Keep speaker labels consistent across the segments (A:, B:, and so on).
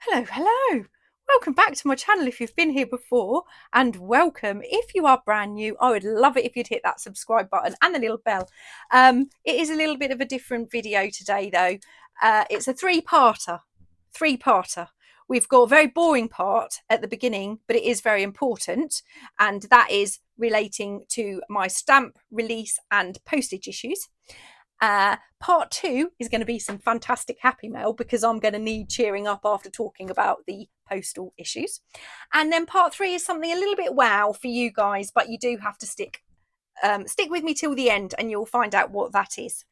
A: Hello. Welcome back to my channel if you've been here before, and welcome if you are brand new. I would love it if you'd hit that subscribe button and the little bell. It is a little bit of a different video today though. It's a three-parter. We've got a very boring part at the beginning, but it is very important, and that is relating to my stamp release and postage issues. Part two is going to be some fantastic happy mail because I'm going to need cheering up after talking about the postal issues. And then part three is something a little bit wow for you guys, but you do have to stick with me till the end and you'll find out what that is.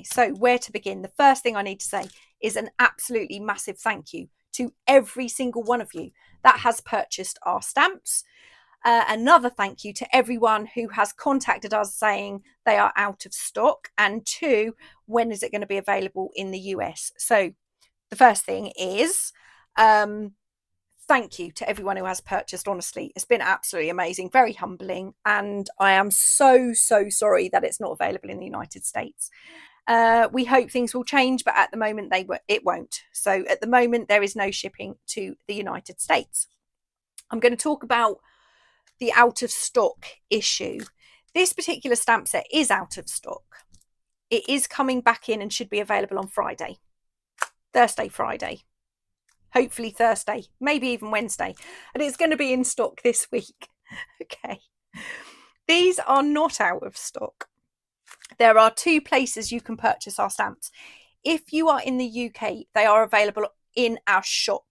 A: So where to begin? The first thing I need to say is an absolutely massive thank you to every single one of you that has purchased our stamps. Another thank you to everyone who has contacted us saying they are out of stock, and two, when is it going to be available in the US? So the first thing is thank you to everyone who has purchased. Honestly, it's been absolutely amazing, very humbling, and I am so sorry that it's not available in the United States. We hope things will change, but at the moment it won't. So at the moment there is no shipping to the United States. I'm going to talk about the out of stock issue. This particular stamp set is out of stock. It is coming back in and should be available on Friday, Friday, hopefully Thursday, maybe even Wednesday, and it's going to be in stock this week. Okay, these are not out of stock. There are two places you can purchase our stamps. If you are in the UK, they are available in our shop.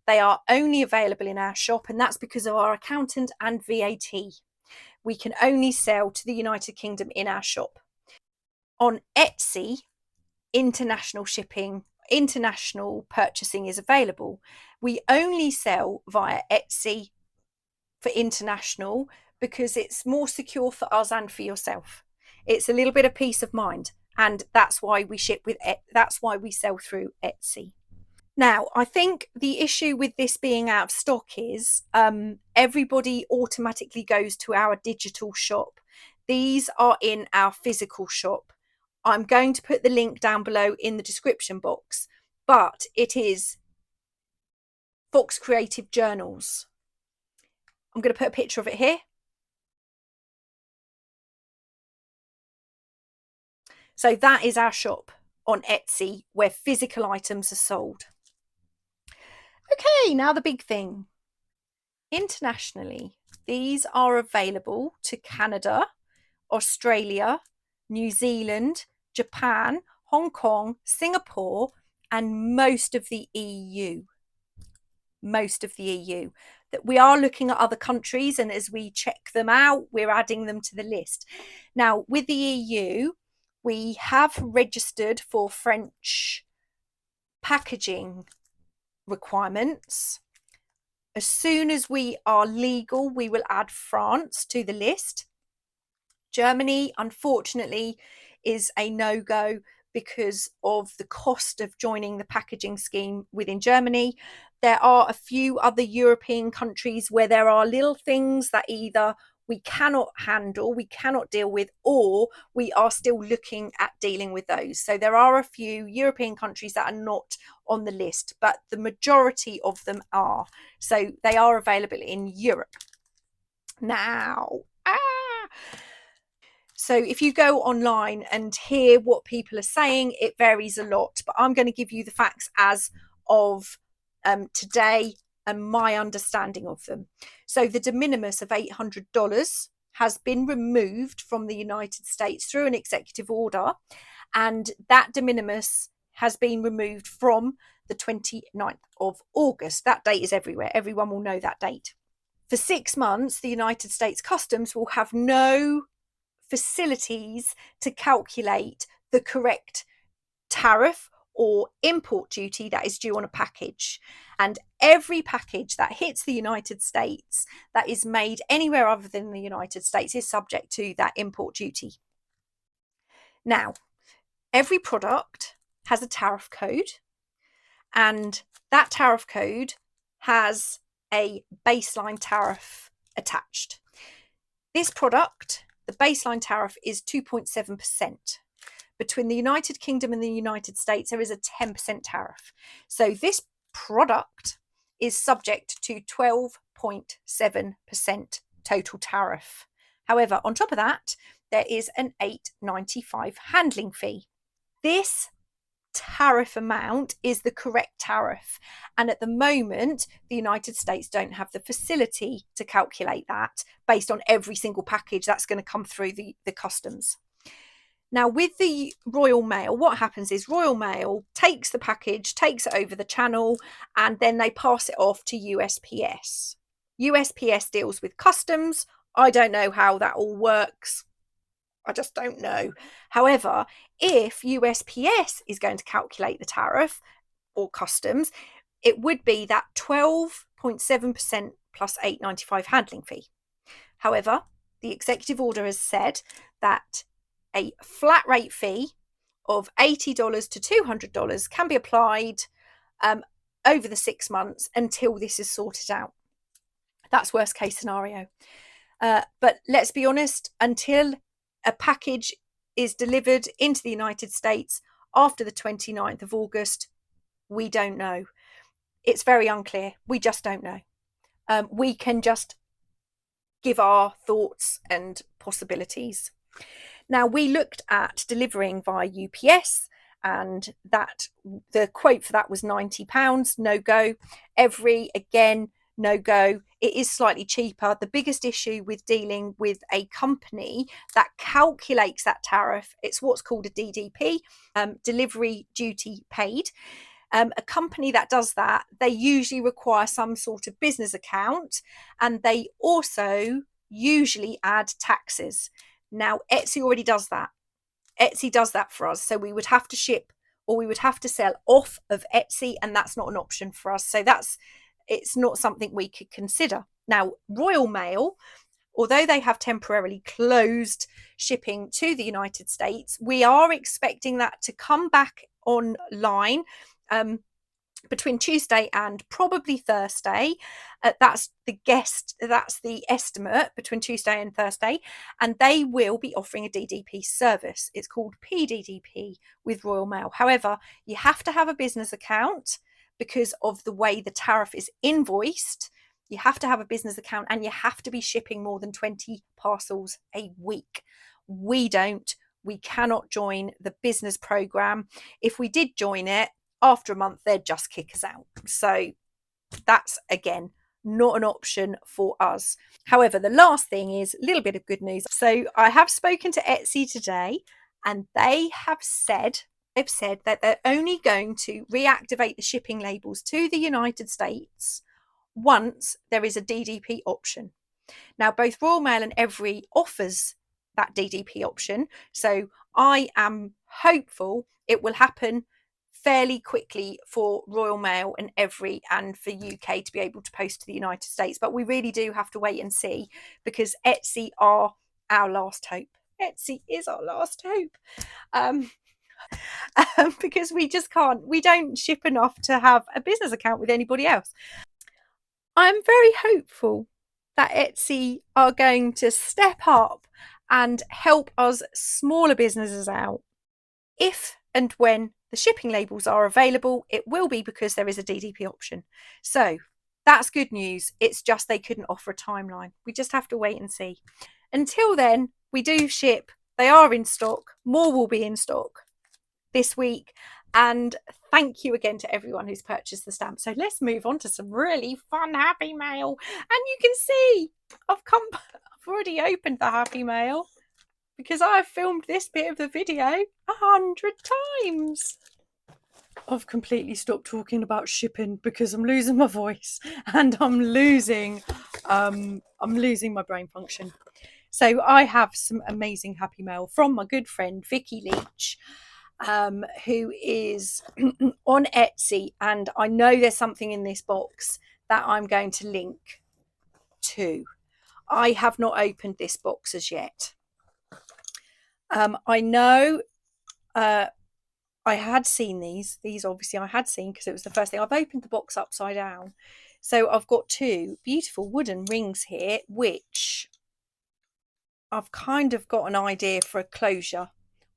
A: They are only available in our shop, and that's because of our accountant and VAT. We can only sell to the United Kingdom in our shop. On Etsy, international shipping, international purchasing is available. We only sell via Etsy for international because it's more secure for us and for yourself. It's a little bit of peace of mind, and that's why we sell through Etsy. Now, I think the issue with this being out of stock is everybody automatically goes to our digital shop. These are in our physical shop. I'm going to put the link down below in the description box, but it is Fox Creative Journals. I'm going to put a picture of it here. So that is our shop on Etsy where physical items are sold. Okay, now the big thing. Internationally, these are available to Canada, Australia, New Zealand, Japan, Hong Kong, Singapore, and most of the EU. That we are looking at other countries, and as we check them out, we're adding them to the list. Now, with the EU, we have registered for French packaging requirements. As soon as we are legal, we will add France to the list. Germany, unfortunately, is a no-go because of the cost of joining the packaging scheme within Germany. There are a few other European countries where there are little things that either we cannot handle, we cannot deal with, or we are still looking at dealing with those. So there are a few European countries that are not on the list, but the majority of them are. So they are available in Europe. Now, so if you go online and hear what people are saying, it varies a lot, but I'm going to give you the facts as of today and my understanding of them. So the de minimis of $800 has been removed from the United States through an executive order, and that de minimis has been removed from the 29th of August. That date is everywhere. Everyone will know that date. For 6 months, the United States Customs will have no facilities to calculate the correct tariff or import duty that is due on a package. And every package that hits the United States that is made anywhere other than the United States is subject to that import duty. Now, every product has a tariff code, and that tariff code has a baseline tariff attached. This product, the baseline tariff is 2.7%. Between the United Kingdom and the United States, there is a 10% tariff. So this product is subject to 12.7% total tariff. However, on top of that, there is an $8.95 handling fee. This tariff amount is the correct tariff, and at the moment the United States don't have the facility to calculate that based on every single package that's going to come through the customs. Now with the Royal Mail, what happens is Royal Mail takes the package, takes it over the channel, and then they pass it off to USPS. USPS deals with customs. I don't know how that all works. I just don't know. However, if USPS is going to calculate the tariff or customs, it would be that 12.7% plus $8.95 handling fee. However, the executive order has said that a flat rate fee of $80 to $200 can be applied over the 6 months until this is sorted out. That's worst case scenario. But let's be honest, until a package is delivered into the United States after the 29th of August, we don't know. It's very unclear. We just don't know. We can just give our thoughts and possibilities. Now, we looked at delivering via UPS, and that the quote for that was £90, no go. Every, again, no go. It is slightly cheaper. The biggest issue with dealing with a company that calculates that tariff, it's what's called a DDP, delivery duty paid. A company that does that, they usually require some sort of business account, and they also usually add taxes. Now, Etsy already does that. Etsy does that for us. So we would have to ship, or we would have to sell off of Etsy, and that's not an option for us. So it's not something we could consider. Now, Royal Mail, although they have temporarily closed shipping to the United States, we are expecting that to come back online between Tuesday and probably Thursday. That's the estimate, between Tuesday and Thursday, and they will be offering a DDP service. It's called PDDP with Royal Mail. However, you have to have a business account because of the way the tariff is invoiced. You have to have a business account, and you have to be shipping more than 20 parcels a week. We don't. We cannot join the business program. If we did join it, after a month, they'd just kick us out. So that's, again, not an option for us. However, the last thing is a little bit of good news. So I have spoken to Etsy today, and they've said that they're only going to reactivate the shipping labels to the United States once there is a DDP option. Now, both Royal Mail and Every offers that DDP option, so I am hopeful it will happen fairly quickly for Royal Mail and Every, and for UK to be able to post to the United States. But we really do have to wait and see, because Etsy are our last hope. Etsy is our last hope. Because we don't ship enough to have a business account with anybody else. I'm very hopeful that Etsy are going to step up and help us smaller businesses out. If and when the shipping labels are available, it will be because there is a DDP option. So that's good news. It's just they couldn't offer a timeline. We just have to wait and see. Until then, we do ship. They are in stock. More will be in stock this week. And thank you again to everyone who's purchased the stamp. So let's move on to some really fun Happy Mail. And you can see I've already opened the Happy Mail, because I've filmed this bit of the video 100 times. I've completely stopped talking about shipping because I'm losing my voice, and I'm losing my brain function. So I have some amazing Happy Mail from my good friend Vicky Leach, who is on Etsy, and I know there's something in this box that I'm going to link to. I have not opened this box as yet. I know I had seen these obviously I had seen, because it was the first thing. I've opened the box upside down. So I've got two beautiful wooden rings here, which I've kind of got an idea for a closure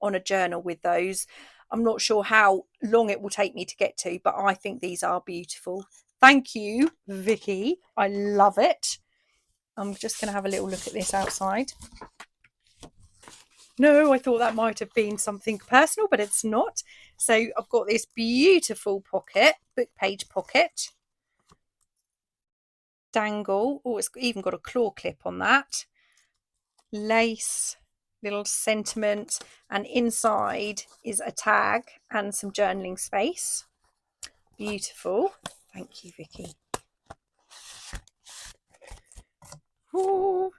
A: on a journal with those. I'm not sure how long it will take me to get to, but I think these are beautiful. Thank you, Vicky. I love it. I'm just going to have a little look at this outside. No, I thought that might have been something personal, but it's not. So I've got this beautiful pocket, book page pocket. Dangle. Oh, it's even got a claw clip on that. Lace, little sentiment, and inside is a tag and some journaling space. Beautiful. Thank you, Vicky. Ooh.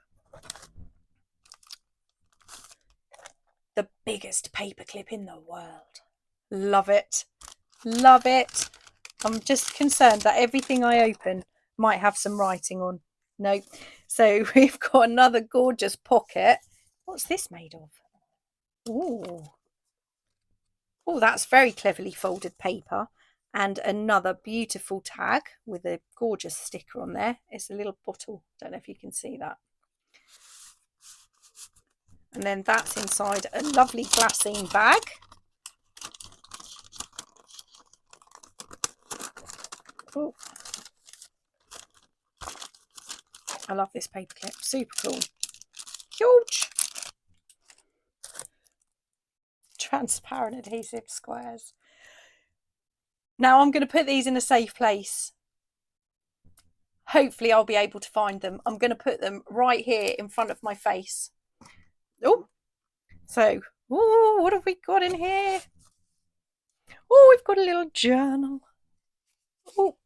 A: The biggest paperclip in the world. Love it. Love it. I'm just concerned that everything I open might have some writing on. Nope. So we've got another gorgeous pocket. What's this made of? Ooh. Oh, that's very cleverly folded paper. And another beautiful tag with a gorgeous sticker on there. It's a little bottle. Don't know if you can see that. And then that's inside a lovely glassine bag. Oh, I love this paperclip. Super cool. Huge. Transparent adhesive squares. Now I'm going to put these in a safe place. Hopefully I'll be able to find them. I'm going to put them right here in front of my face. Oh, so, oh, what have we got in here? Oh, we've got a little journal. Oh,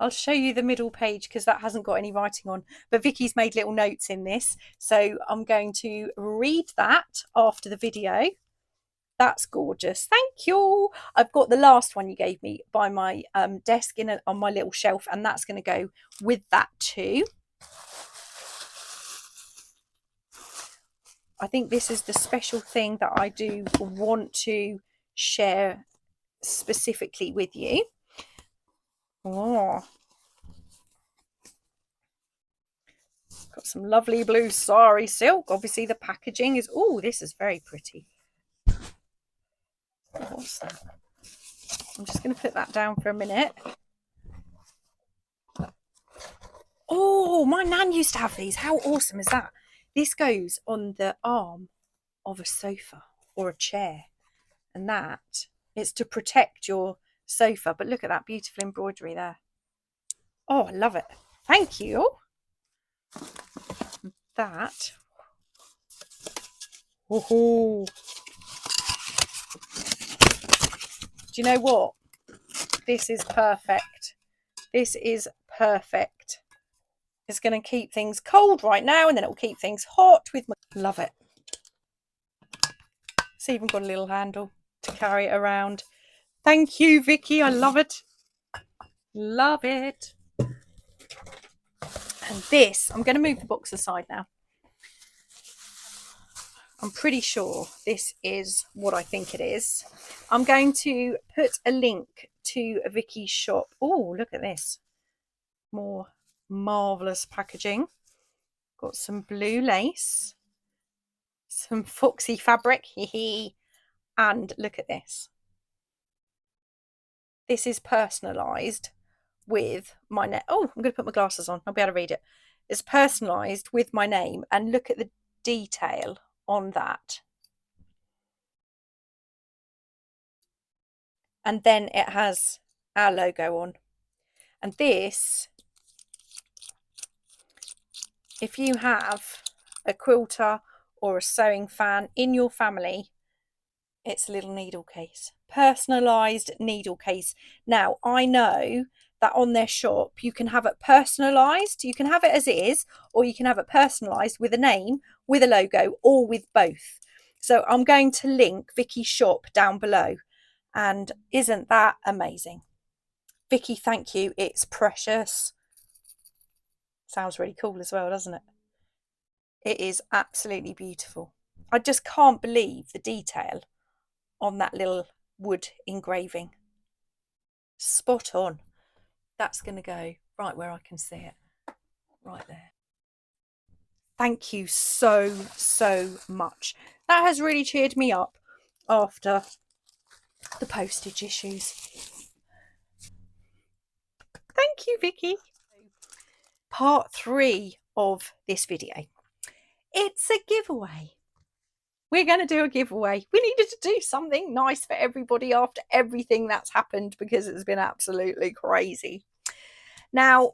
A: I'll show you the middle page because that hasn't got any writing on. But Vicky's made little notes in this. So I'm going to read that after the video. That's gorgeous. Thank you. I've got the last one you gave me by my desk on my little shelf, and that's going to go with that too. I think this is the special thing that I do want to share specifically with you. Oh, got some lovely blue sari silk. Obviously the packaging is, oh, this is very pretty. What's that? I'm just going to put that down for a minute. Oh, my nan used to have these. How awesome is that? This goes on the arm of a sofa or a chair, and that it's to protect your sofa. But look at that beautiful embroidery there. Oh, I love it. Thank you. That. Oh. Do you know what? This is perfect. This is perfect. It's going to keep things cold right now, and then it will keep things hot with my... Love it. It's even got a little handle to carry it around. Thank you, Vicky. I love it. Love it. And this, I'm going to move the box aside now. I'm pretty sure this is what I think it is. I'm going to put a link to Vicky's shop. Oh, look at this. More marvellous packaging. Got some blue lace. Some foxy fabric. And look at this. This is personalised with my name. Oh, I'm going to put my glasses on. I'll be able to read it. It's personalised with my name. And look at the detail on that. And then it has our logo on. And this, if you have a quilter or a sewing fan in your family, it's a little needle case, personalised needle case. Now, I know that on their shop, you can have it personalised. You can have it as it is, or you can have it personalised with a name, with a logo, or with both. So I'm going to link Vicky's shop down below. And isn't that amazing? Vicky, thank you. It's precious. Sounds really cool as well, doesn't it? It is absolutely beautiful. I just can't believe the detail on that little wood engraving. Spot on. That's going to go right where I can see it. Right there. Thank you so much. That has really cheered me up. after the postage issues. Thank you, Vicky. Part 3 of this video. It's a giveaway. We're going to do a giveaway. We needed to do something nice for everybody after everything that's happened, because it's been absolutely crazy. Now,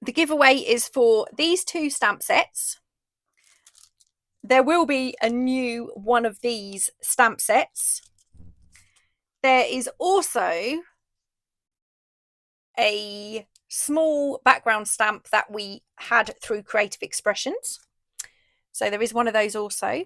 A: the giveaway is for these 2 stamp sets. There will be a new one of these stamp sets. There is also a small background stamp that we had through Creative Expressions. So there is one of those also.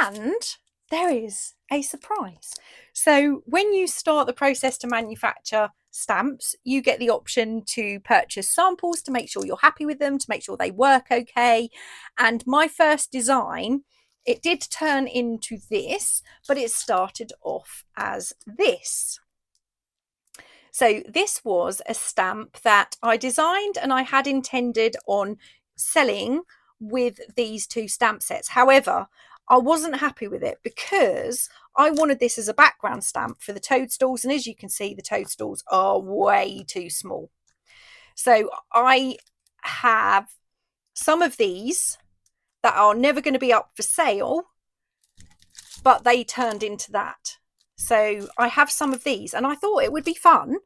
A: And there is a surprise. So when you start the process to manufacture stamps, you get the option to purchase samples to make sure you're happy with them, to make sure they work okay. And my first design, it did turn into this, but it started off as this. So this was a stamp that I designed and I had intended on selling with these 2 stamp sets. However, I wasn't happy with it because I wanted this as a background stamp for the toadstools. And as you can see, the toadstools are way too small. So I have some of these that are never going to be up for sale, but they turned into that. So I have some of these and I thought it would be fun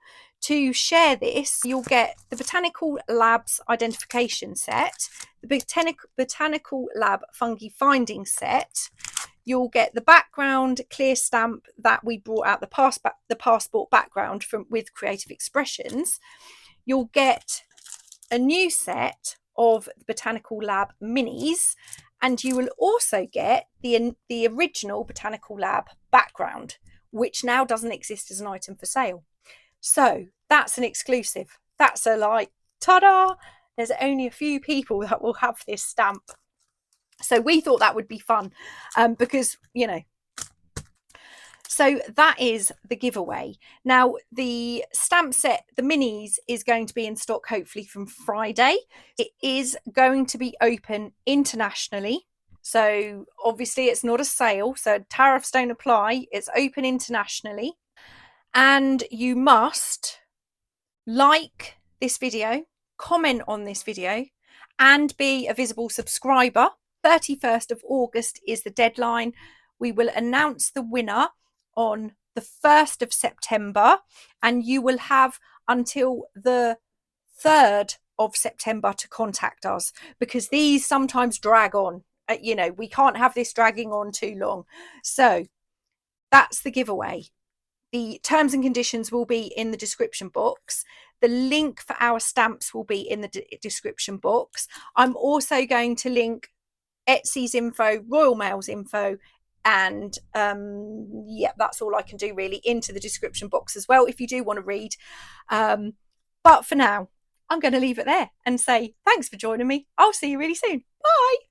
A: to share this. You'll get the Botanical Labs identification set, the Botanical Lab fungi finding set. You'll get the background clear stamp that we brought out, the passport background from with Creative Expressions. You'll get a new set of the Botanical Lab minis, and you will also get the original Botanical Lab background, which now doesn't exist as an item for sale. So that's an exclusive. That's a like, ta-da! There's only a few people that will have this stamp. So we thought that would be fun because, you know, so that is the giveaway. Now, the stamp set, the minis, is going to be in stock hopefully from Friday. It is going to be open internationally. So obviously it's not a sale, so tariffs don't apply. It's open internationally. And you must like this video, comment on this video, and be a visible subscriber. 31st of August is the deadline. We will announce the winner on the 1st of September, and you will have until the 3rd of September to contact us, because these sometimes drag on. You know, we can't have this dragging on too long. So that's the giveaway. The terms and conditions will be in the description box. The link for our stamps will be in the description box. I'm also going to link Etsy's info, Royal Mail's info, and yeah, that's all I can do really, into the description box as well if you do want to read. But for now, I'm going to leave it there and say thanks for joining me. I'll see you really soon. Bye.